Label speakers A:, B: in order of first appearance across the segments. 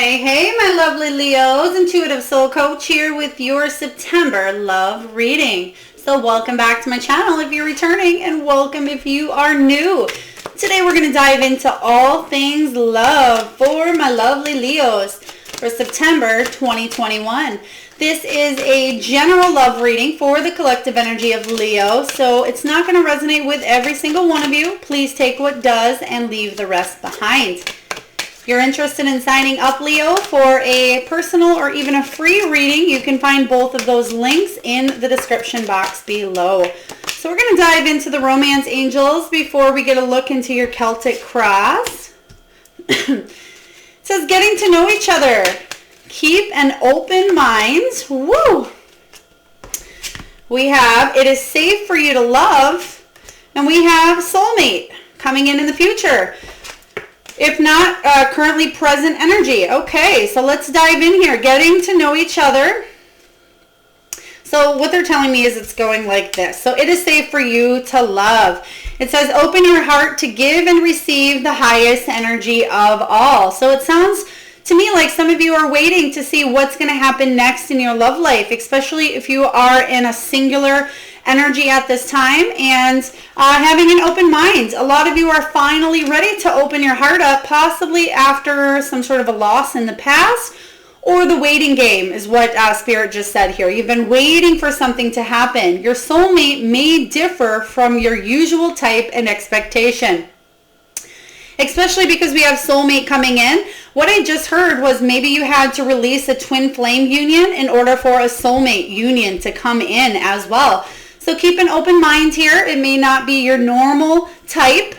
A: Hey, my lovely Leos, Intuitive Soul Coach here with your September love reading. So welcome back to my channel if you're returning, and welcome if you are new. Today we're going to dive into all things love for my lovely Leos for September 2021. This is a general love reading for the collective energy of Leo, so it's not going to resonate with every single one of you. Please take what does and leave the rest behind. If you're interested in signing up, Leo, for a personal or even a free reading, you can find both of those links in the description box below. So we're going to dive into the romance angels before we get a look into your Celtic cross. It says, getting to know each other. Keep an open mind. Woo! We have, it is safe for you to love. And we have soulmate coming in the future. If not, currently present energy. Okay, so let's dive in here. Getting to know each other. So what they're telling me is it's going like this. So it is safe for you to love. It says open your heart to give and receive the highest energy of all. So it sounds to me like some of you are waiting to see what's going to happen next in your love life, especially if you are in a singular energy at this time and having an open mind. A lot of you are finally ready to open your heart up, possibly after some sort of a loss in the past, or the waiting game is what Spirit just said here. You've been waiting for something to happen. Your soulmate may differ from your usual type and expectation, especially because we have soulmate coming in. What I just heard was maybe you had to release a twin flame union in order for a soulmate union to come in as well. So keep an open mind here. It may not be your normal type.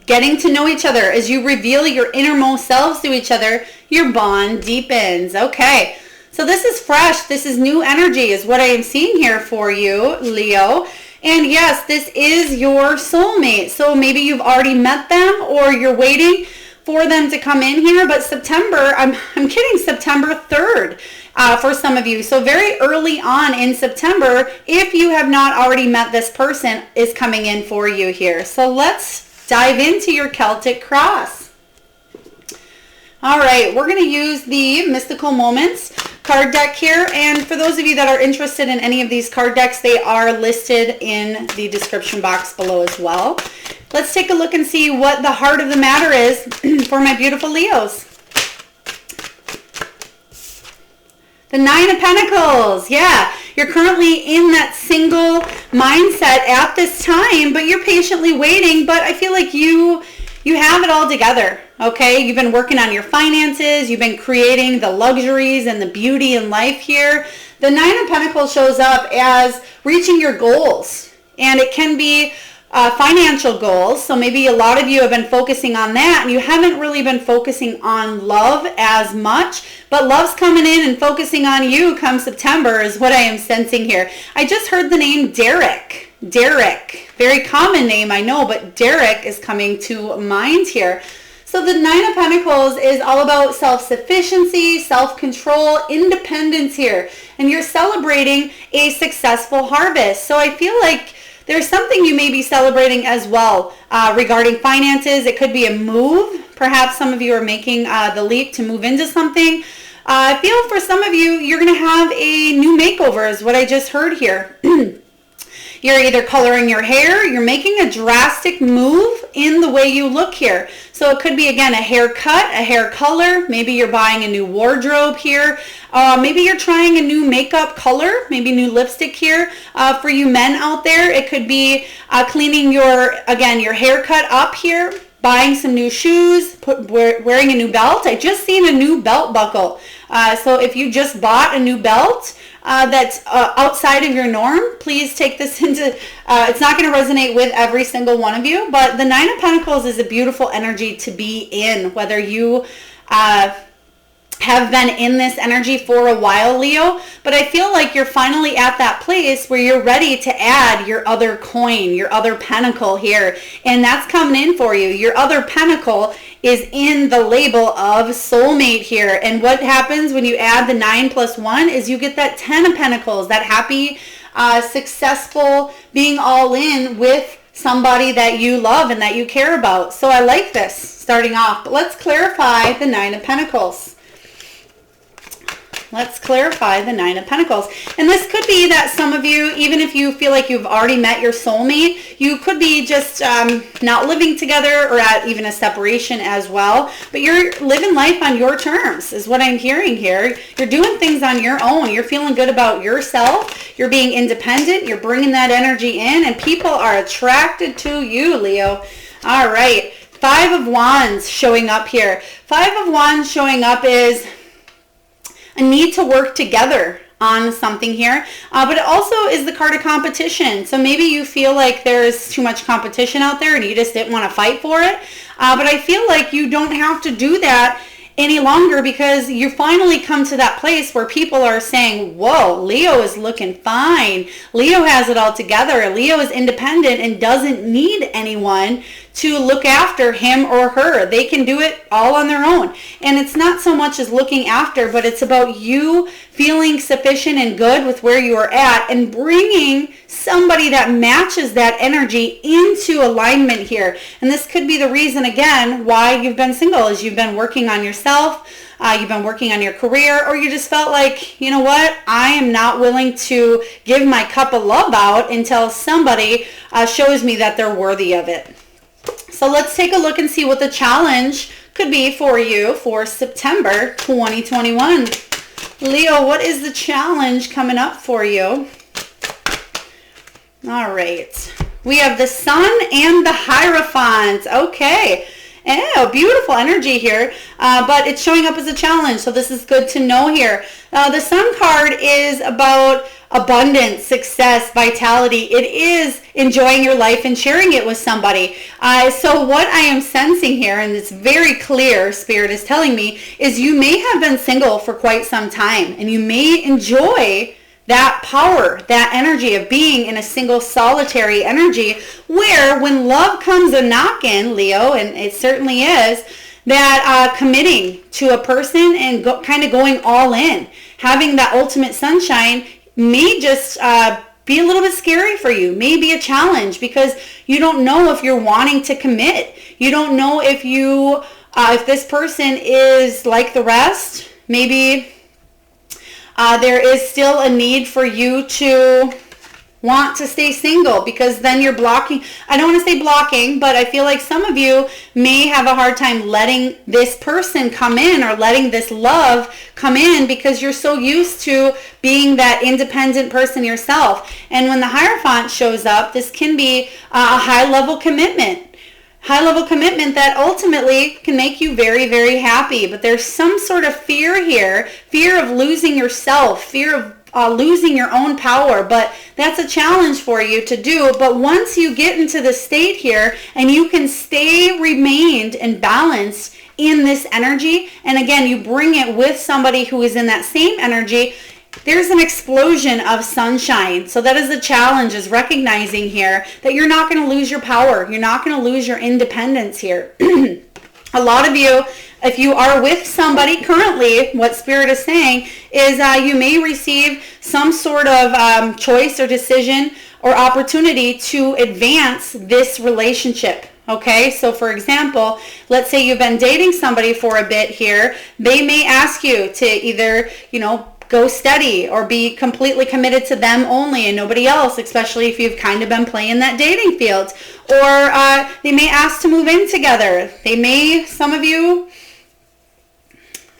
A: Getting to know each other. As you reveal your innermost selves to each other, your bond deepens. Okay, so this is fresh. This is new energy is what I am seeing here for you, Leo. And yes, this is your soulmate. So maybe you've already met them or you're waiting for them to come in here. But September, I'm kidding, September 3rd. For some of you. So very early on in September, if you have not already met this person, is coming in for you here. So let's dive into your Celtic cross. All right, we're going to use the Mystical Moments card deck here. And for those of you that are interested in any of these card decks, they are listed in the description box below as well. Let's take a look and see what the heart of the matter is for my beautiful Leos. The Nine of Pentacles. Yeah, you're currently in that single mindset at this time, but you're patiently waiting. But I feel like you have it all together, okay? You've been working on your finances. You've been creating the luxuries and the beauty in life here. The Nine of Pentacles shows up as reaching your goals, and it can be financial goals. So maybe a lot of you have been focusing on that and you haven't really been focusing on love as much, but love's coming in and focusing on you come September is what I am sensing here. I just heard the name Derek. Derek, very common name, I know, but Derek is coming to mind here. So the Nine of Pentacles is all about self-sufficiency, self-control, independence here, and you're celebrating a successful harvest. So I feel like there's something you may be celebrating as well regarding finances. It could be a move. Perhaps some of you are making the leap to move into something. I feel for some of you, you're going to have a new makeover is what I just heard here. You're either coloring your hair, you're making a drastic move in the way you look here. So it could be, again, a haircut, a hair color. Maybe you're buying a new wardrobe here. Maybe you're trying a new makeup color, maybe new lipstick here. For you men out there, it could be cleaning your haircut up here, buying some new shoes, wearing a new belt. I just seen a new belt buckle. So if you just bought a new belt, that's outside of your norm, please take this into, it's not going to resonate with every single one of you, but the Nine of Pentacles is a beautiful energy to be in, whether you have been in this energy for a while, Leo, but I feel like you're finally at that place where you're ready to add your other coin, your other pentacle here, and that's coming in for you. Your other pentacle is in the label of soulmate here, and what happens when you add the 9 plus 1 is you get that 10 of Pentacles, that happy, successful, being all in with somebody that you love and that you care about. So I like this starting off. But let's clarify the Nine of Pentacles. Let's clarify the Nine of Pentacles. And this could be that some of you, even if you feel like you've already met your soulmate, you could be just not living together or at even a separation as well. But you're living life on your terms is what I'm hearing here. You're doing things on your own. You're feeling good about yourself. You're being independent. You're bringing that energy in. And people are attracted to you, Leo. All right. Five of Wands showing up here. Five of Wands showing up is a need to work together on something here, but it also is the card of competition. So maybe you feel like there's too much competition out there and you just didn't want to fight for it, but I feel like you don't have to do that any longer, because you finally come to that place where people are saying, whoa, Leo is looking fine. Leo has it all together. Leo is independent and doesn't need anyone to look after him or her. They can do it all on their own. And it's not so much as looking after, but it's about you feeling sufficient and good with where you are at and bringing somebody that matches that energy into alignment here. And this could be the reason, again, why you've been single, is you've been working on yourself, you've been working on your career, or you just felt like, you know what, I am not willing to give my cup of love out until somebody shows me that they're worthy of it. So let's take a look and see what the challenge could be for you for September 2021. Leo, what is the challenge coming up for you? All right. We have the Sun and the Hierophant. Okay. Oh, beautiful energy here, but it's showing up as a challenge, so this is good to know here. The Sun card is about abundance, success, vitality. It is enjoying your life and sharing it with somebody. So what I am sensing here, and it's very clear, Spirit is telling me, is you may have been single for quite some time, and you may enjoy that power, that energy of being in a single solitary energy, where when love comes a knockin', Leo, and it certainly is, that committing to a person and kind of going all in, having that ultimate sunshine may just be a little bit scary for you, may be a challenge, because you don't know if you're wanting to commit. You don't know if you, if this person is like the rest. Maybe there is still a need for you to want to stay single, because then you're blocking. I don't want to say blocking, but I feel like some of you may have a hard time letting this person come in or letting this love come in, because you're so used to being that independent person yourself. And when the Hierophant shows up, this can be a high-level commitment. High-level commitment that ultimately can make you very, very happy. But there's some sort of fear here, fear of losing yourself, fear of losing your own power. But that's a challenge for you to do. But once you get into the state here and you can stay remained and balanced in this energy, and again, you bring it with somebody who is in that same energy, there's an explosion of sunshine. So that is the challenge, is recognizing here that you're not going to lose your power. You're not going to lose your independence here. A lot of you, if you are with somebody currently, what Spirit is saying is you may receive some sort of choice or decision or opportunity to advance this relationship. Okay, so for example, let's say you've been dating somebody for a bit here. They may ask you to either, go steady or be completely committed to them only and nobody else, especially if you've kind of been playing that dating field. Or they may ask to move in together. Some of you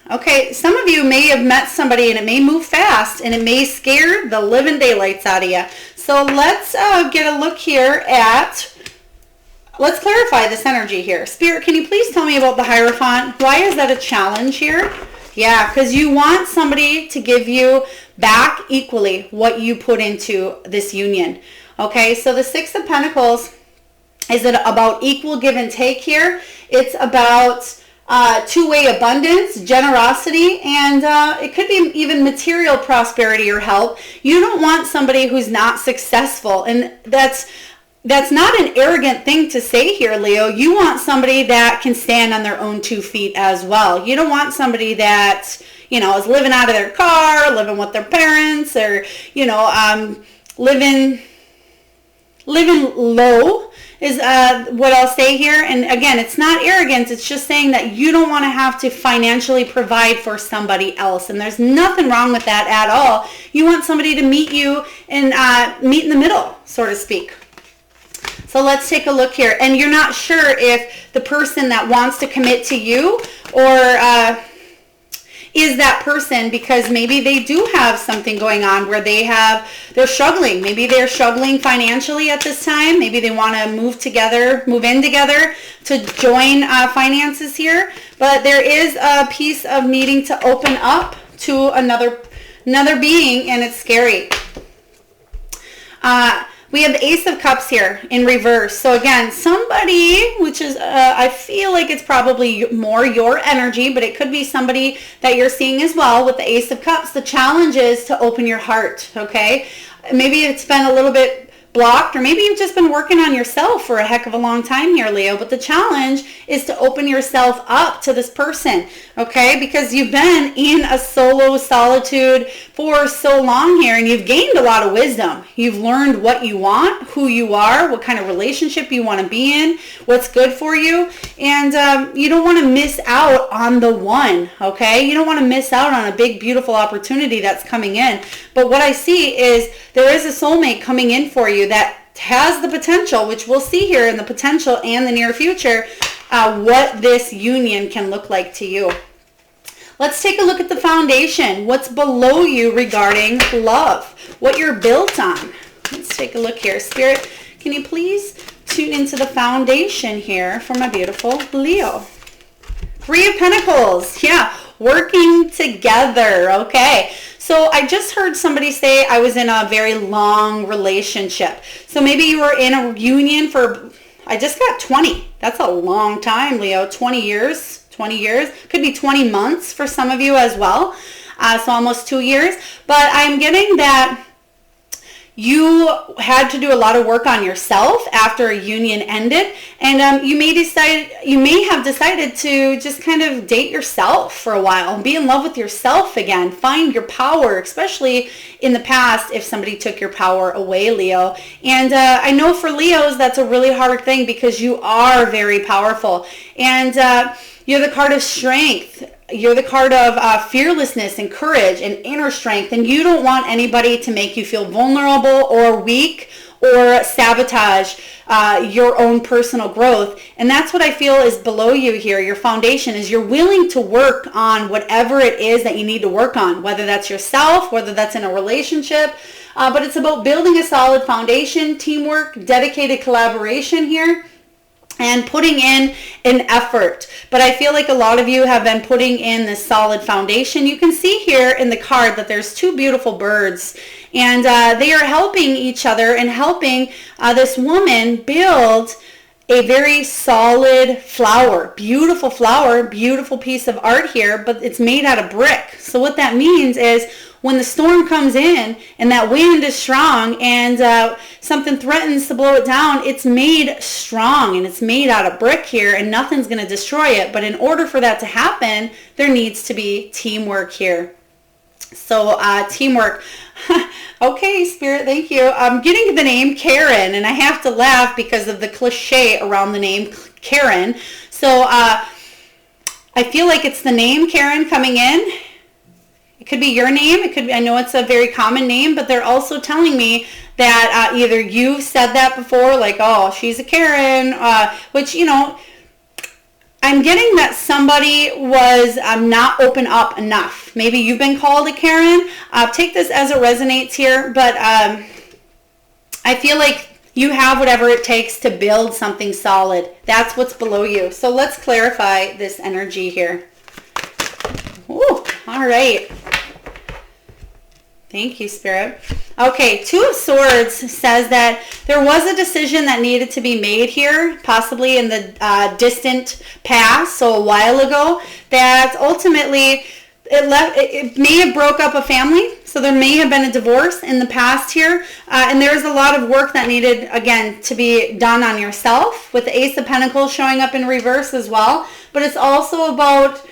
A: may have met somebody and it may move fast and it may scare the living daylights out of you. So let's get a look here at, let's clarify this energy here. Spirit, can you please tell me about the Hierophant? Why is that a challenge here? Yeah, because you want somebody to give you back equally what you put into this union. Okay, so the Six of Pentacles is about equal give and take here. It's about two-way abundance, generosity, and it could be even material prosperity or help. You don't want somebody who's not successful, and that's not an arrogant thing to say here, Leo. You want somebody that can stand on their own 2 feet as well. You don't want somebody that, is living out of their car, living with their parents, or, living living low is what I'll say here. And again, it's not arrogance. It's just saying that you don't want to have to financially provide for somebody else. And there's nothing wrong with that at all. You want somebody to meet you and meet in the middle, so to speak. So let's take a look here. And you're not sure if the person that wants to commit to you or is that person, because maybe they do have something going on where they're struggling. Maybe they're struggling financially at this time. Maybe they want to move in together to join finances here. But there is a piece of needing to open up to another being, and it's scary. We have the Ace of Cups here in reverse. So again, somebody, which is, I feel like it's probably more your energy, but it could be somebody that you're seeing as well with the Ace of Cups. The challenge is to open your heart, okay? Maybe it's been a little bit blocked, or maybe you've just been working on yourself for a heck of a long time here, Leo. But the challenge is to open yourself up to this person, okay? Because you've been in a solo solitude for so long here, and you've gained a lot of wisdom. You've learned what you want, who you are, what kind of relationship you want to be in, what's good for you, and you don't want to miss out on the one, okay? You don't want to miss out on a big, beautiful opportunity that's coming in. But what I see is there is a soulmate coming in for you that has the potential, which we'll see here in the potential and the near future, what this union can look like to you. Let's take a look at the foundation. What's below you regarding love? What you're built on. Let's take a look here. Spirit, can you please tune into the foundation here for my beautiful Leo? Three of Pentacles. Yeah, working together. Okay. So I just heard somebody say I was in a very long relationship. So maybe you were in a union for, I just got 20. That's a long time, Leo. 20 years. 20 years. Could be 20 months for some of you as well. So almost 2 years. But I'm getting that you had to do a lot of work on yourself after a union ended, and you may have decided to just kind of date yourself for a while, be in love with yourself again, find your power, especially in the past if somebody took your power away, Leo. And I know for Leos that's a really hard thing because you are very powerful, and you're the card of strength. You're the card of fearlessness and courage and inner strength, and you don't want anybody to make you feel vulnerable or weak or sabotage your own personal growth. And that's what I feel is below you here. Your foundation is you're willing to work on whatever it is that you need to work on, whether that's yourself, whether that's in a relationship, but it's about building a solid foundation, teamwork, dedicated collaboration here, and putting in an effort. But I feel like a lot of you have been putting in this solid foundation. You can see here in the card that there's two beautiful birds, and they are helping each other and helping this woman build a very solid flower, beautiful piece of art here, but it's made out of brick. So what that means is when the storm comes in and that wind is strong and something threatens to blow it down, it's made strong and it's made out of brick here, and nothing's going to destroy it. But in order for that to happen, there needs to be teamwork here. So teamwork. Okay, Spirit, thank you. I'm getting the name Karen, and I have to laugh because of the cliche around the name Karen. So I feel like it's the name Karen coming in. It could be your name. It could be, I know it's a very common name, but they're also telling me that either you've said that before, like, oh, she's a Karen, which, you know, I'm getting that somebody was not open up enough. Maybe you've been called a Karen. Take this as it resonates here, but I feel like you have whatever it takes to build something solid. That's what's below you. So let's clarify this energy here. Ooh, all right. Thank you, Spirit. Okay, Two of Swords says that there was a decision that needed to be made here, possibly in the distant past, so a while ago, that ultimately it may have broke up a family, so there may have been a divorce in the past here, and there's a lot of work that needed, again, to be done on yourself, with the Ace of Pentacles showing up in reverse as well, but it's also about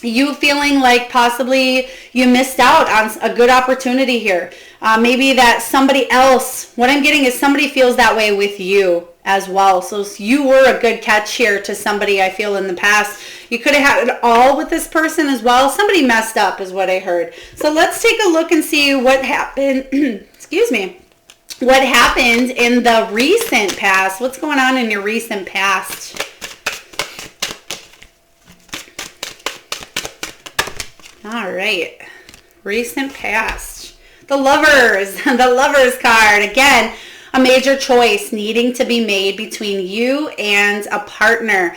A: you feeling like possibly you missed out on a good opportunity here. Maybe that somebody else, what I'm getting is somebody feels that way with you as well. So you were a good catch here to somebody, I feel, in the past. You could have had it all with this person as well. Somebody messed up is what I heard. So let's take a look and see what happened. Excuse me. What happened in the recent past. What's going on in your recent past? All right. Recent past. The Lovers. The Lovers card. Again, a major choice needing to be made between you and a partner.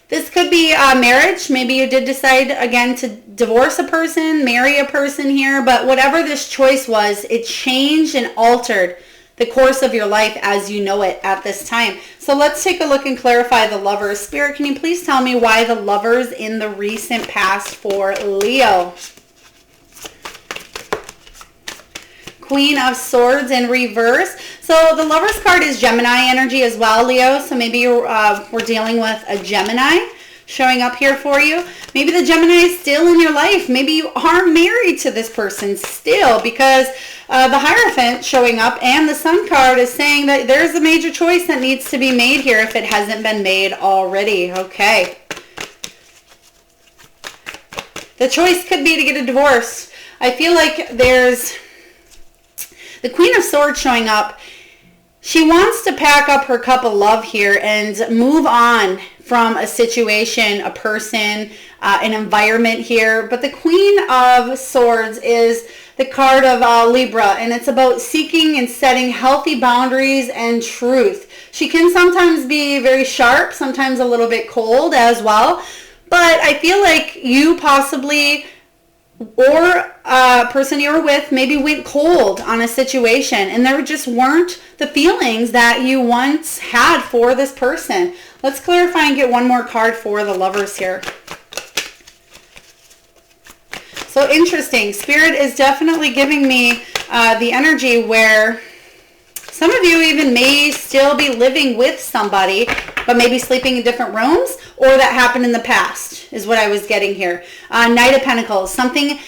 A: This could be a marriage. Maybe you did decide again to divorce a person, marry a person here, but whatever this choice was, it changed and altered the course of your life as you know it at this time. So let's take a look and clarify the Lovers. Spirit, can you please tell me why the Lovers in the recent past for Leo? Queen of Swords in reverse. So the Lovers card is Gemini energy as well, Leo. So maybe you're, we're dealing with a Gemini showing up here for you. Maybe the Gemini is still in your life. Maybe you are married to this person still, because the Hierophant showing up and the Sun card is saying that there's a major choice that needs to be made here if it hasn't been made already. Okay. The choice could be to get a divorce. I feel like there's the Queen of Swords showing up. She wants to pack up her cup of love here and move on from a situation, a person, an environment here. But the Queen of Swords is the card of Libra, and it's about seeking and setting healthy boundaries and truth. She can sometimes be very sharp, sometimes a little bit cold as well. But I feel like you possibly, or a person you were with, maybe went cold on a situation and there just weren't the feelings that you once had for this person. Let's clarify and get one more card for the Lovers here. So interesting. Spirit is definitely giving me the energy where some of you even may still be living with somebody, but maybe sleeping in different rooms, or that happened in the past is what I was getting here. Knight of Pentacles, something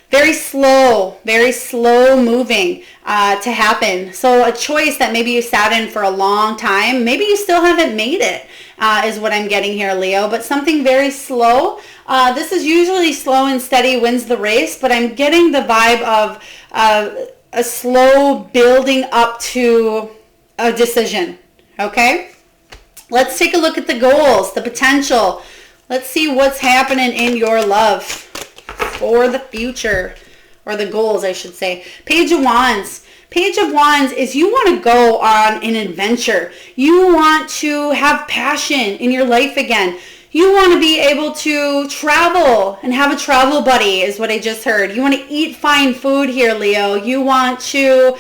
A: very slow moving to happen. So a choice that maybe you sat in for a long time, maybe you still haven't made it, is what I'm getting here, Leo, but something very slow. This is usually slow and steady wins the race, but I'm getting the vibe of a slow building up to a decision. Okay, let's take a look at the goals, the potential. Let's see what's happening in your love for the future, or the goals, I should say. Page of Wands. Page of Wands is you want to go on an adventure. You want to have passion in your life again. You want to be able to travel and have a travel buddy is what I just heard. You want to eat fine food here, Leo. You want to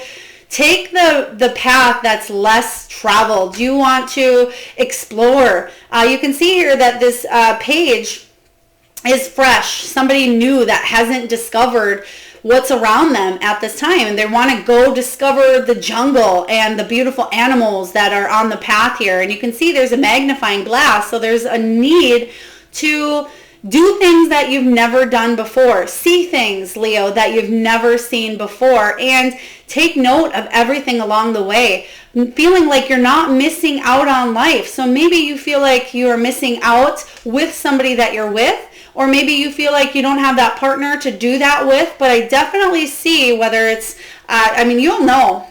A: take the path that's less traveled. You want to explore. You can see here that this page is fresh. Somebody new that hasn't discovered what's around them at this time, and they want to go discover the jungle and the beautiful animals that are on the path here. And you can see there's a magnifying glass, so there's a need to do things that you've never done before. See things, Leo, that you've never seen before, and take note of everything along the way, feeling like you're not missing out on life. So maybe you feel like you are missing out with somebody that you're with, or maybe you feel like you don't have that partner to do that with. But I definitely see whether it's, you'll know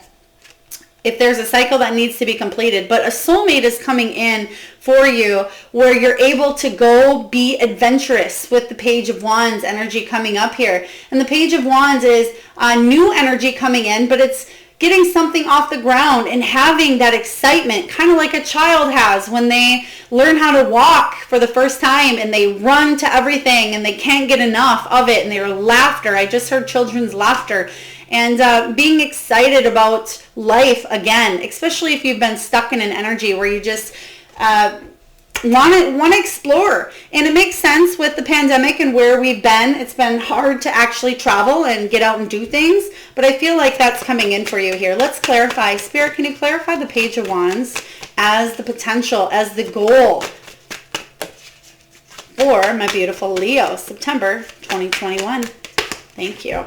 A: if there's a cycle that needs to be completed, but a soulmate is coming in for you where you're able to go be adventurous with the Page of Wands energy coming up here. And the Page of Wands is new energy coming in, but it's getting something off the ground and having that excitement, kind of like a child has when they learn how to walk for the first time and they run to everything and they can't get enough of it, and their laughter. I just heard children's laughter. And being excited about life again, especially if you've been stuck in an energy where you just want to explore. And it makes sense with the pandemic and where we've been. It's been hard to actually travel and get out and do things, but I feel like that's coming in for you here. Let's clarify. Spirit, can you clarify the Page of Wands as the potential, as the goal for my beautiful Leo, September 2021. Thank you.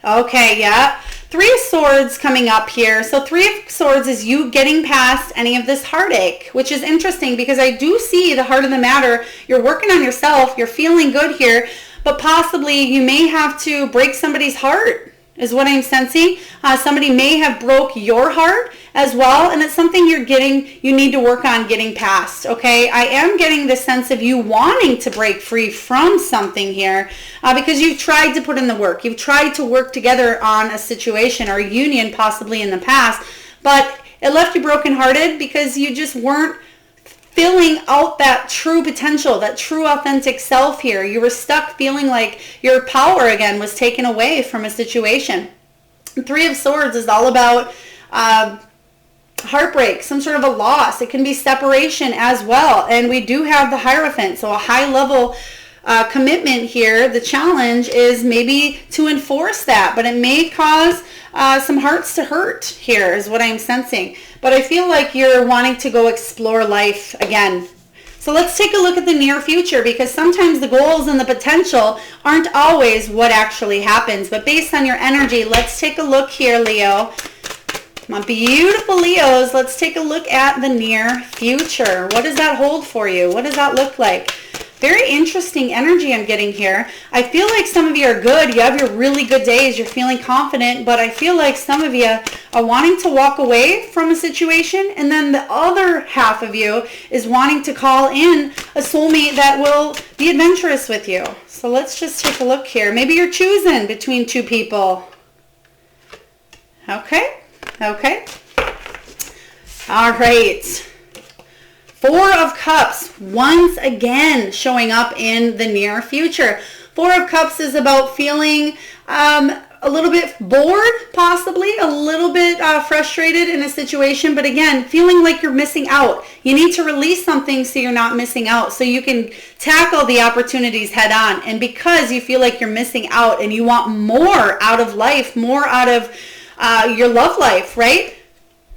A: Okay, yeah. Three of Swords coming up here. So Three of Swords is you getting past any of this heartache, which is interesting because I do see the heart of the matter. You're working on yourself. You're feeling good here, but possibly you may have to break somebody's heart is what I'm sensing. Somebody may have broke your heart as well, and it's something you need to work on getting past, okay? I am getting the sense of you wanting to break free from something here because you've tried to put in the work. You've tried to work together on a situation or a union possibly in the past, but it left you brokenhearted because you just weren't filling out that true potential, that true authentic self here. You were stuck feeling like your power again was taken away from a situation. Three of Swords is all about heartbreak, some sort of a loss. It can be separation as well. And we do have the Hierophant, so a high level commitment here. The challenge is maybe to enforce that, but it may cause some hearts to hurt here is what I'm sensing. But I feel like you're wanting to go explore life again. So let's take a look at the near future, because sometimes the goals and the potential aren't always what actually happens. But based on your energy, let's take a look here, Leo. My beautiful Leos, let's take a look at the near future. What does that hold for you? What does that look like? Very interesting energy I'm getting here. I feel like some of you are good. You have your really good days. You're feeling confident, but I feel like some of you are wanting to walk away from a situation, and then the other half of you is wanting to call in a soulmate that will be adventurous with you. So let's just take a look here. Maybe you're choosing between two people. Okay. Okay. All right. Four of Cups, once again showing up in the near future. Four of Cups is about feeling a little bit bored, possibly, a little bit frustrated in a situation, but again, feeling like you're missing out. You need to release something so you're not missing out, so you can tackle the opportunities head on. And because you feel like you're missing out and you want more out of life, more out of your love life, right?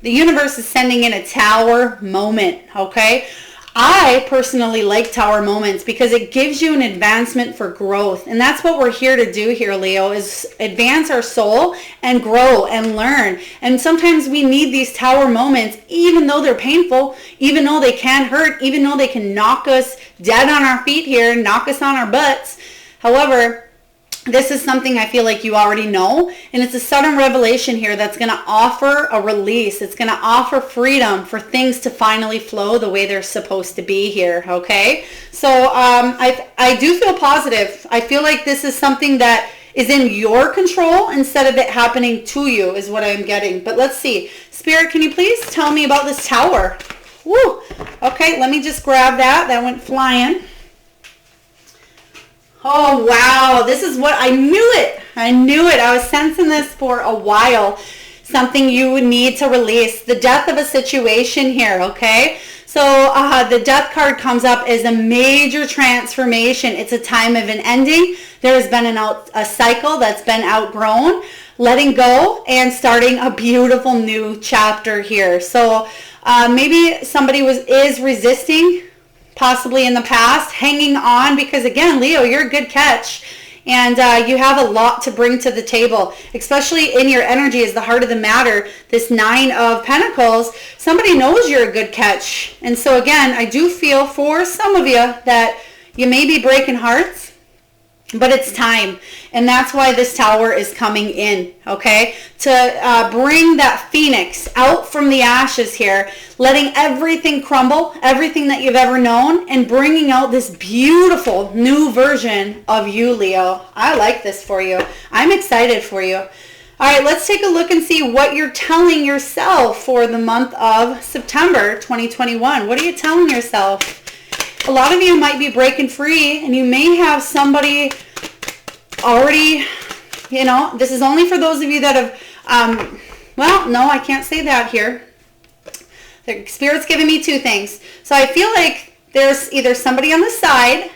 A: The universe is sending in a Tower moment, okay? I personally like Tower moments because it gives you an advancement for growth. And that's what we're here to do here, Leo, is advance our soul and grow and learn. And sometimes we need these Tower moments, even though they're painful, even though they can hurt, even though they can knock us dead on our feet here, knock us on our butts. However, this is something I feel like you already know, and it's a sudden revelation here that's going to offer a release. It's going to offer freedom for things to finally flow the way they're supposed to be here, okay? So I do feel positive. I feel like this is something that is in your control instead of it happening to you is what I'm getting. But let's see. Spirit, can you please tell me about this Tower? Woo! Okay, let me just grab that. That went flying. Oh, wow. This is what I knew it. I knew it. I was sensing this for a while. Something you would need to release. The death of a situation here, okay? So the death card comes up as a major transformation. It's a time of an ending. There has been a cycle that's been outgrown, letting go and starting a beautiful new chapter here. So maybe somebody is resisting, possibly in the past, hanging on, because again, Leo, you're a good catch, and you have a lot to bring to the table, especially in your energy is the heart of the matter. This Nine of Pentacles, somebody knows you're a good catch. And so again, I do feel for some of you that you may be breaking hearts, but it's time. And that's why this Tower is coming in, okay? To bring that phoenix out from the ashes here, letting everything crumble, everything that you've ever known, and bringing out this beautiful new version of you, Leo. I like this for you. I'm excited for you. All right, let's take a look and see what you're telling yourself for the month of September 2021. What are you telling yourself? A lot of you might be breaking free, and you may have somebody already, you know, this is only for those of you that have, well, no, I can't say that here. The Spirit's giving me two things. So I feel like there's either somebody on the side.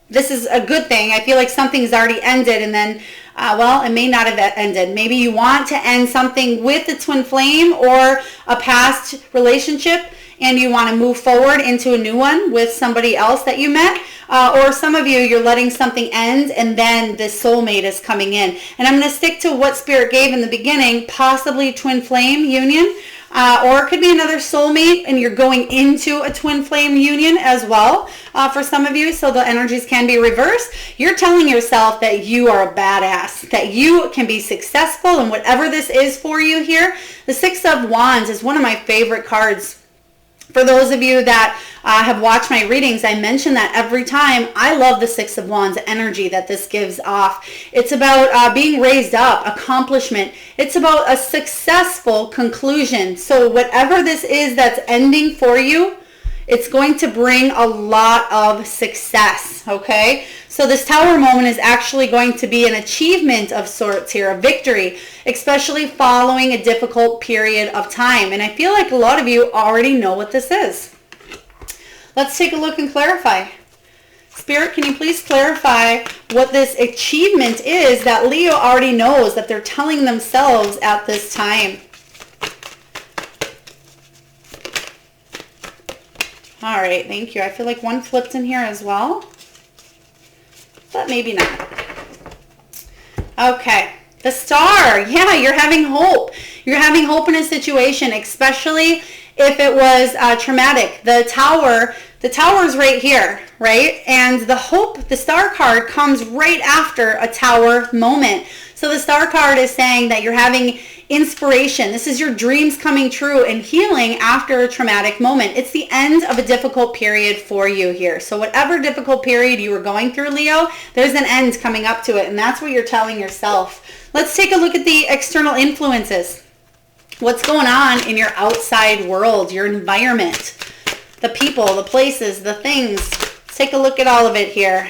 A: This is a good thing. I feel like something's already ended, and then, well, it may not have ended. Maybe you want to end something with the twin flame or a past relationship, and you want to move forward into a new one with somebody else that you met. Or some of you, you're letting something end and then this soulmate is coming in. And I'm going to stick to what Spirit gave in the beginning, possibly twin flame union. Or it could be another soulmate and you're going into a twin flame union as well for some of you. So the energies can be reversed. You're telling yourself that you are a badass, that you can be successful in whatever this is for you here. The Six of Wands is one of my favorite cards. For those of you that have watched my readings, I mention that every time. I love the Six of Wands energy that this gives off. It's about being raised up, accomplishment. It's about a successful conclusion. So whatever this is that's ending for you, it's going to bring a lot of success, okay? So this Tower moment is actually going to be an achievement of sorts here, a victory, especially following a difficult period of time. And I feel like a lot of you already know what this is. Let's take a look and clarify. Spirit, can you please clarify what this achievement is that Leo already knows that they're telling themselves at this time? All right, thank you. I feel like one flipped in here as well, but maybe not. Okay, the Star. Yeah, you're having hope. You're having hope in a situation, especially if it was traumatic. The Tower is right here, right? And the hope, the Star card comes right after a Tower moment. So the Star card is saying that you're having inspiration. This is your dreams coming true and healing after a traumatic moment. It's the end of a difficult period for you here. So whatever difficult period you were going through, Leo, there's an end coming up to it. And that's what you're telling yourself. Let's take a look at the external influences. What's going on in your outside world, your environment, the people, the places, the things. Let's take a look at all of it here.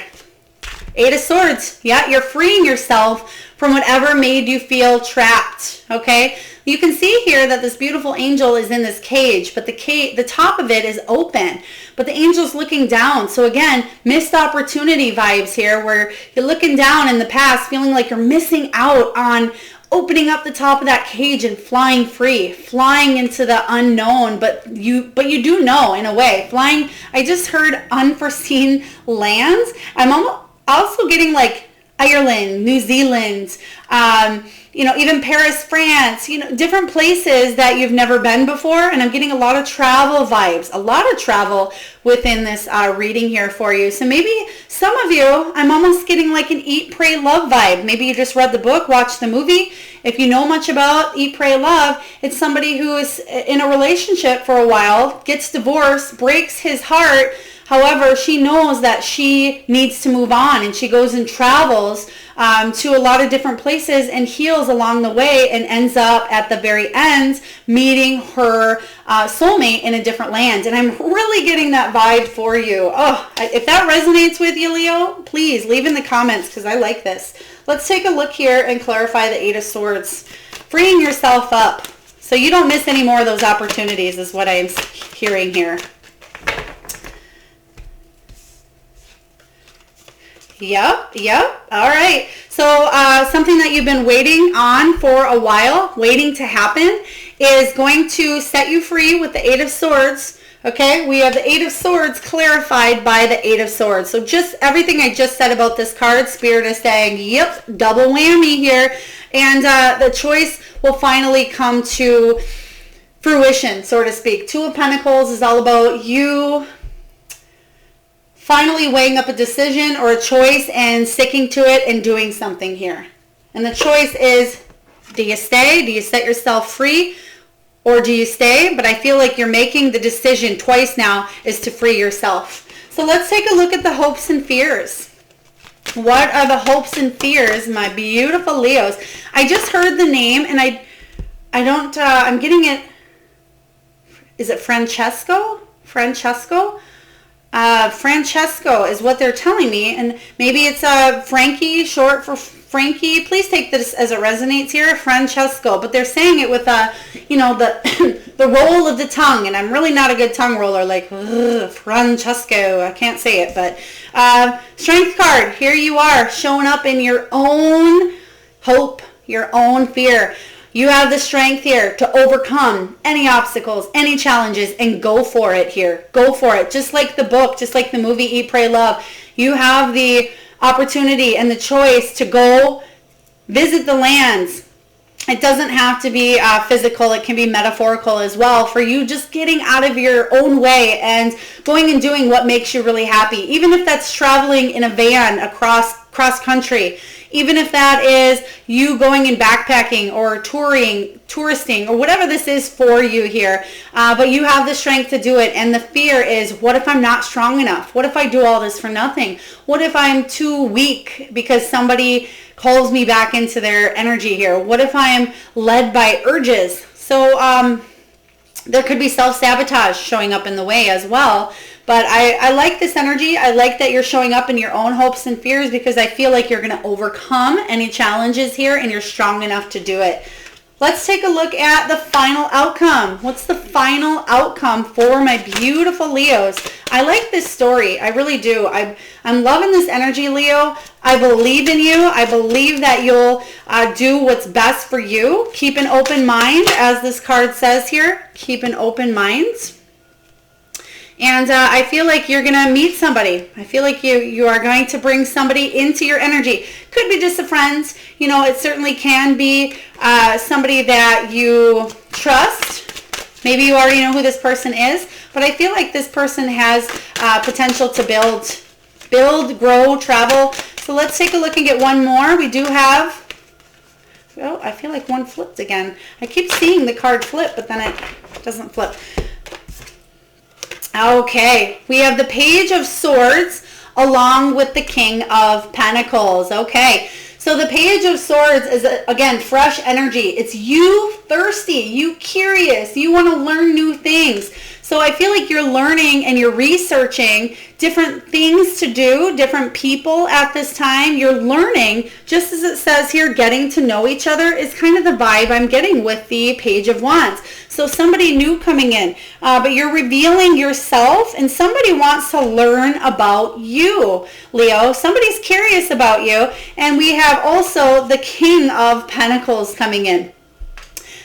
A: Eight of Swords. Yeah, you're freeing yourself from whatever made you feel trapped, okay? You can see here that this beautiful angel is in this cage, but the top of it is open, but the angel's looking down. So again, missed opportunity vibes here, where you're looking down in the past, feeling like you're missing out on opening up the top of that cage and flying free, flying into the unknown, but you do know in a way. Flying, I just heard unforeseen lands. I'm also getting like Ireland, New Zealand, even Paris, France, different places that you've never been before. And I'm getting a lot of travel vibes, a lot of travel within this reading here for you. So maybe some of you, I'm almost getting like an Eat, Pray, Love vibe. Maybe you just read the book, watched the movie. If you know much about Eat, Pray, Love, it's somebody who is in a relationship for a while, gets divorced, breaks his heart. However, she knows that she needs to move on, and she goes and travels to a lot of different places and heals along the way, and ends up at the very end meeting her soulmate in a different land. And I'm really getting that vibe for you. Oh, if that resonates with you, Leo, please leave in the comments, because I like this. Let's take a look here and clarify the Eight of Swords. Freeing yourself up so you don't miss any more of those opportunities is what I'm hearing here. Yep. All right. So something that you've been waiting on for a while, waiting to happen, is going to set you free with the Eight of Swords. Okay, we have the Eight of Swords clarified by the Eight of Swords. So just everything I just said about this card, Spirit is saying, yep, double whammy here. And the choice will finally come to fruition, so to speak. Two of Pentacles is all about you finally weighing up a decision or a choice and sticking to it and doing something here. And the choice is, do you stay? Do you set yourself free? Or do you stay? But I feel like you're making the decision twice now is to free yourself. So let's take a look at the hopes and fears. What are the hopes and fears, my beautiful Leos? I just heard the name and I'm getting it. Is it Francesco? Francesco is what they're telling me, and maybe it's Frankie, short for Frankie. Please take this as it resonates here, Francesco. But they're saying it with the roll of the tongue, and I'm really not a good tongue roller, like Francesco. I can't say it, but Strength card. Here you are, showing up in your own hope, your own fear. You have the strength here to overcome any obstacles, any challenges, and go for it here. Go for it. Just like the book, just like the movie Eat, Pray, Love. You have the opportunity and the choice to go visit the lands. It doesn't have to be physical. It can be metaphorical as well, for you just getting out of your own way and going and doing what makes you really happy. Even if that's traveling in a van cross country, even if that is you going and backpacking or touristing, or whatever this is for you here. But you have the strength to do it. And the fear is, what if I'm not strong enough? What if I do all this for nothing? What if I'm too weak because somebody calls me back into their energy here? What if I am led by urges? So there could be self-sabotage showing up in the way as well. But I like this energy. I like that you're showing up in your own hopes and fears, because I feel like you're going to overcome any challenges here and you're strong enough to do it. Let's take a look at the final outcome. What's the final outcome for my beautiful Leos? I like this story. I really do. I'm loving this energy, Leo. I believe in you. I believe that you'll do what's best for you. Keep an open mind, as this card says here. Keep an open mind. And I feel like you're going to meet somebody. I feel like you are going to bring somebody into your energy. Could be just a friend. You know, it certainly can be somebody that you trust. Maybe you already know who this person is. But I feel like this person has potential to build, grow, travel. So let's take a look and get one more. We do have... Oh, I feel like one flipped again. I keep seeing the card flip, but then it doesn't flip. Okay, we have the Page of Swords along with the King of Pentacles. Okay, so the Page of Swords is, again, fresh energy. It's you thirsty, you curious, you want to learn new things. So I feel like you're learning and you're researching different things to do, different people at this time. You're learning, just as it says here, getting to know each other is kind of the vibe I'm getting with the Page of Wands. So somebody new coming in, but you're revealing yourself, and somebody wants to learn about you, Leo. Somebody's curious about you. And we have also the King of Pentacles coming in.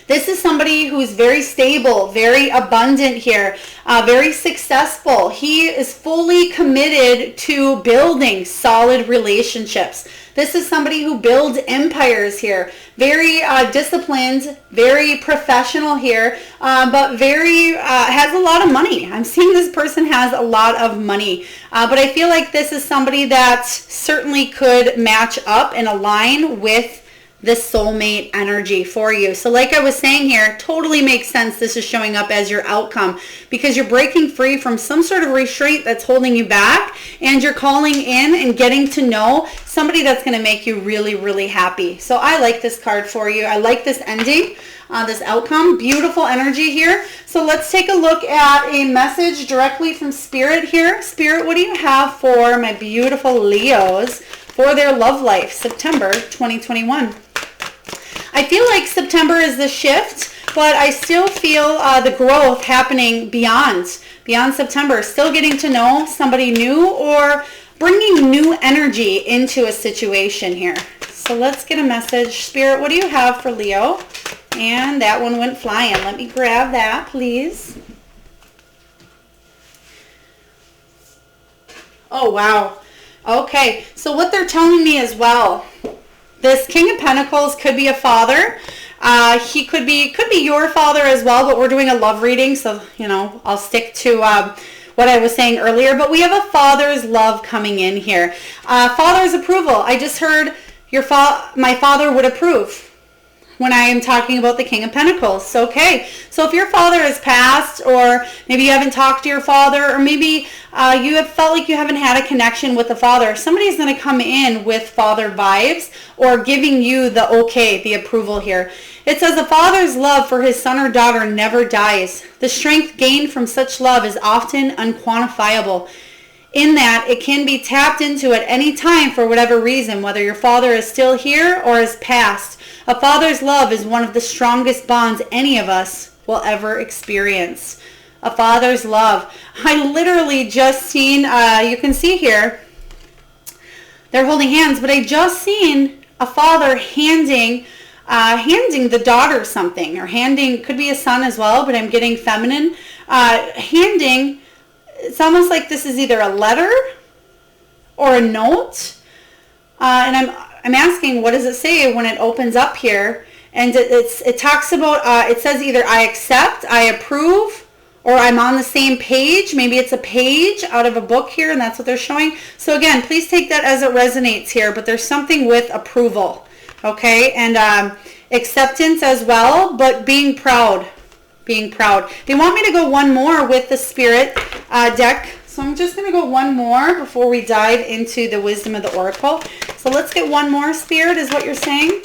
A: This is somebody who's very stable, very abundant here, very successful. He is fully committed to building solid relationships. This is somebody who builds empires here. Very disciplined, very professional here, but very has a lot of money. I'm seeing this person has a lot of money. But I feel like this is somebody that certainly could match up and align with this soulmate energy for you. So like I was saying here, totally makes sense this is showing up as your outcome, because you're breaking free from some sort of restraint that's holding you back, and you're calling in and getting to know somebody that's going to make you really, really happy. So I like this card for you. I like this ending, this outcome. Beautiful energy here. So let's take a look at a message directly from Spirit here. Spirit, what do you have for my beautiful Leos for their love life, September 2021? I feel like September is the shift, but I still feel the growth happening beyond September. Still getting to know somebody new or bringing new energy into a situation here. So let's get a message. Spirit, what do you have for Leo? And that one went flying. Let me grab that, please. Oh, wow. Okay, so what they're telling me as well, this King of Pentacles could be a father. He could be your father as well, but we're doing a love reading, so, you know, I'll stick to what I was saying earlier. But we have a father's love coming in here. Father's approval. I just heard my father would approve when I am talking about the King of Pentacles. Okay, so if your father has passed, or maybe you haven't talked to your father, or maybe you have felt like you haven't had a connection with the father, somebody's going to come in with father vibes or giving you the okay, the approval here. It says a father's love for his son or daughter never dies. The strength gained from such love is often unquantifiable, in that it can be tapped into at any time for whatever reason, whether your father is still here or has passed. A father's love is one of the strongest bonds any of us will ever experience. A father's love. I literally just seen, you can see here, they're holding hands, but I just seen a father handing handing the daughter something, or handing, could be a son as well, but I'm getting feminine, handing, it's almost like this is either a letter or a note, and I'm asking, what does it say when it opens up here? And it talks about, it says either I accept, I approve, or I'm on the same page. Maybe it's a page out of a book here, and that's what they're showing. So again, please take that as it resonates here, but there's something with approval, okay? And acceptance as well, but being proud. Being proud. They want me to go one more with the Spirit deck. So I'm just going to go one more before we dive into the wisdom of the Oracle. So let's get one more, Spirit, is what you're saying.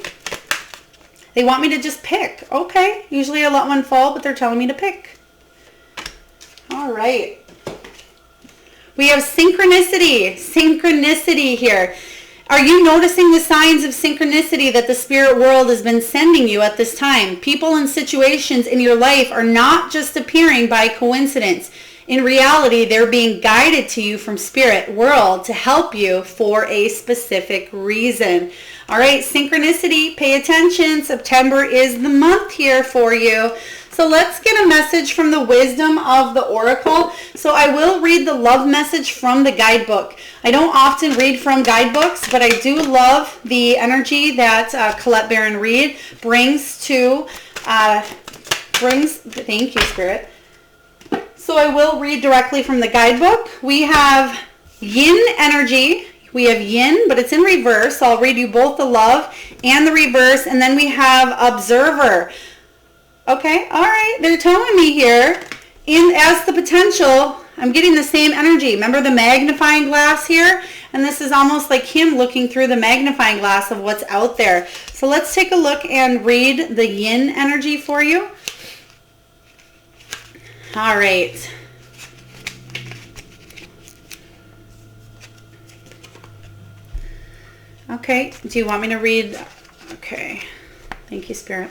A: They want me to just pick. Okay. Usually I let one fall, but they're telling me to pick. All right. We have synchronicity. Synchronicity here. Are you noticing the signs of synchronicity that the spirit world has been sending you at this time? People and situations in your life are not just appearing by coincidence. In reality, they're being guided to you from spirit world to help you for a specific reason. All right, synchronicity, pay attention. September is the month here for you. So let's get a message from the wisdom of the Oracle. So I will read the love message from the guidebook. I don't often read from guidebooks, but I do love the energy that Collette Baron-Reid brings to, thank you, Spirit. So I will read directly from the guidebook. We have yin energy. We have yin, but it's in reverse. So I'll read you both the love and the reverse. And then we have observer. Okay, all right. They're telling me here, as the potential, I'm getting the same energy. Remember the magnifying glass here? And this is almost like him looking through the magnifying glass of what's out there. So let's take a look and read the yin energy for you. All right. Okay, do you want me to read? Okay, thank you, Spirit.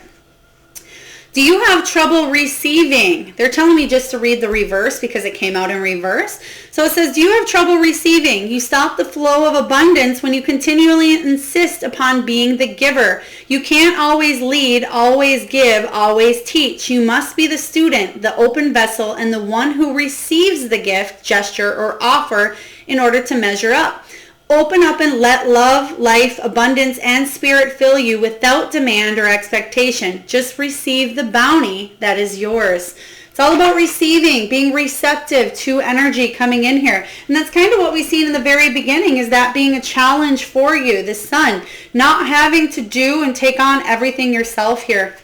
A: Do you have trouble receiving? They're telling me just to read the reverse because it came out in reverse. So it says, do you have trouble receiving? You stop the flow of abundance when you continually insist upon being the giver. You can't always lead, always give, always teach. You must be the student, the open vessel, and the one who receives the gift, gesture, or offer in order to measure up. Open up and let love, life, abundance, and spirit fill you without demand or expectation. Just receive the bounty that is yours. It's all about receiving, being receptive to energy coming in here. And that's kind of what we seen in the very beginning, is that being a challenge for you, the sun. Not having to do and take on everything yourself here.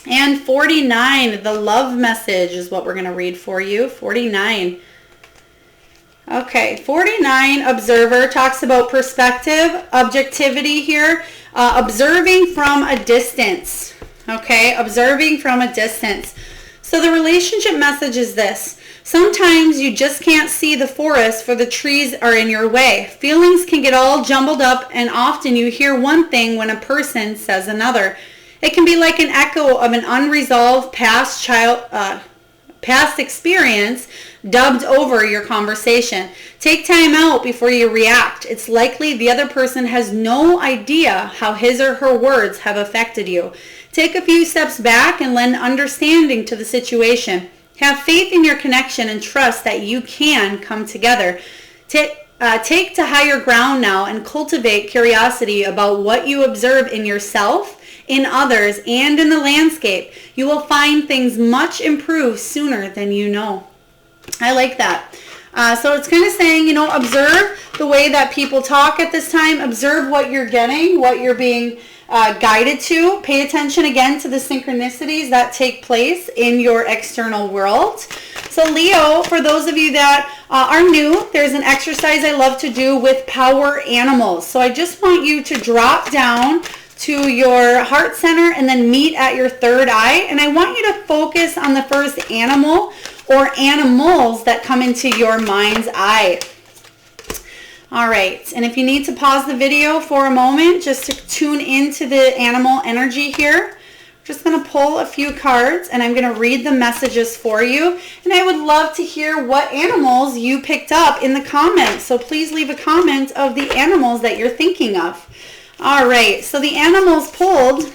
A: And 49, the love message is what we're going to read for you. 49. Okay, 49, observer, talks about perspective, objectivity here, observing from a distance. Okay, observing from a distance. So the relationship message is this. Sometimes you just can't see the forest for the trees are in your way. Feelings can get all jumbled up, and often you hear one thing when a person says another. It can be like an echo of an unresolved past experience dubbed over your conversation. Take time out before you react. It's likely the other person has no idea how his or her words have affected you. Take a few steps back and lend understanding to the situation. Have faith in your connection and trust that you can come together. Take to higher ground now and cultivate curiosity about what you observe in yourself, in others, and in the landscape. You will find things much improved sooner than you know. I like that. So it's kind of saying, you know, observe the way that people talk at this time. Observe what you're getting, what you're being guided to. Pay attention again to the synchronicities that take place in your external world. So Leo, for those of you that are new, there's an exercise I love to do with power animals. So I just want you to drop down to your heart center and then meet at your third eye. And I want you to focus on the first animal or animals that come into your mind's eye. All right, and if you need to pause the video for a moment just to tune into the animal energy here, I'm just going to pull a few cards and I'm going to read the messages for you. And I would love to hear what animals you picked up in the comments. So please leave a comment of the animals that you're thinking of. All right, so the animals pulled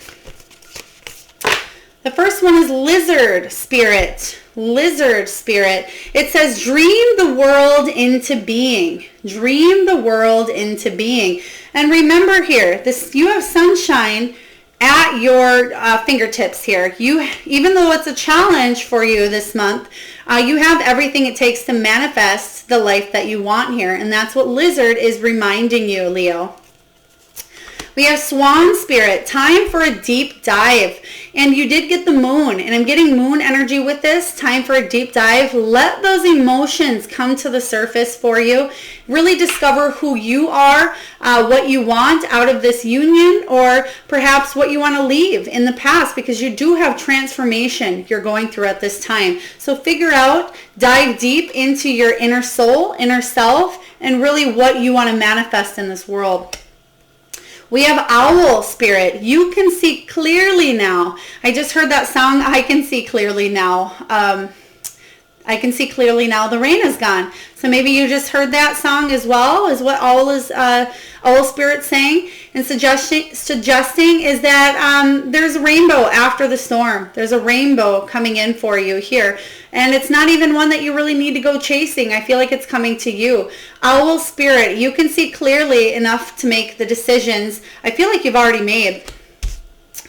A: The first one is Lizard Spirit. Lizard Spirit. It says, dream the world into being. Dream the world into being. And remember here, you have sunshine at your fingertips here. Even though it's a challenge for you this month, you have everything it takes to manifest the life that you want here. And that's what Lizard is reminding you, Leo. We have Swan Spirit, time for a deep dive. And you did get the moon, and I'm getting moon energy with this. Time for a deep dive. Let those emotions come to the surface for you. Really discover who you are, what you want out of this union, or perhaps what you want to leave in the past, because you do have transformation you're going through at this time. So figure out, dive deep into your inner soul, inner self, and really what you want to manifest in this world. We have Owl Spirit. You can see clearly now. I just heard that song, I Can See Clearly Now. I can see clearly now the rain is gone. So maybe you just heard that song as well, is what Owl Spirit saying. And suggesting is that there's a rainbow after the storm. There's a rainbow coming in for you here. And it's not even one that you really need to go chasing. I feel like it's coming to you. Owl Spirit, you can see clearly enough to make the decisions I feel like you've already made.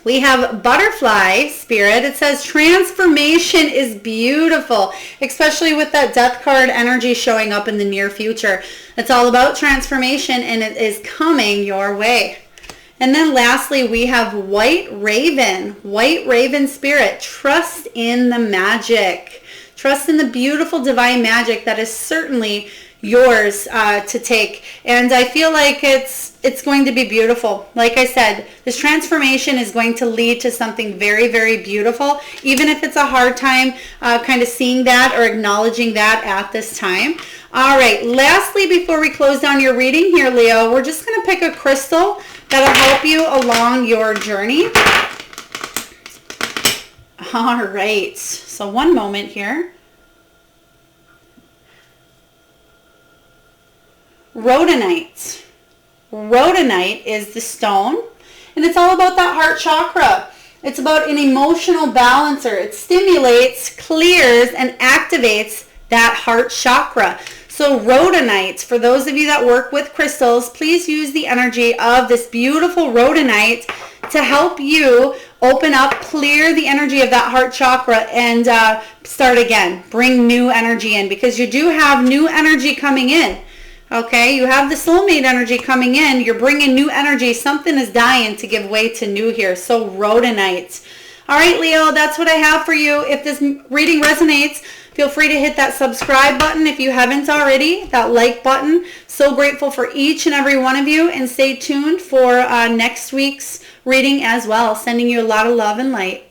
A: We have Butterfly Spirit. It says transformation is beautiful, especially with that Death card energy showing up in the near future. It's all about transformation, and it is coming your way. And then lastly, we have White Raven. White Raven Spirit. Trust in the magic. Trust in the beautiful divine magic that is certainly yours to take. And I feel like it's going to be beautiful. Like I said, this transformation is going to lead to something very, very beautiful, even if it's a hard time kind of seeing that or acknowledging that at this time. All right, lastly, before we close down your reading here, Leo, we're just going to pick a crystal that'll help you along your journey. All right, so one moment here. Rhodonite. Rhodonite is the stone, and it's all about that heart chakra. It's about an emotional balancer. It stimulates, clears, and activates that heart chakra. So rhodonite, for those of you that work with crystals, please use the energy of this beautiful rhodonite to help you open up, clear the energy of that heart chakra, and start again. Bring new energy in, because you do have new energy coming in. Okay, you have the soulmate energy coming in. You're bringing new energy. Something is dying to give way to new here. So rhodonite. All right, Leo, that's what I have for you. If this reading resonates, feel free to hit that subscribe button if you haven't already, that like button. So grateful for each and every one of you, and stay tuned for next week's reading as well. Sending you a lot of love and light.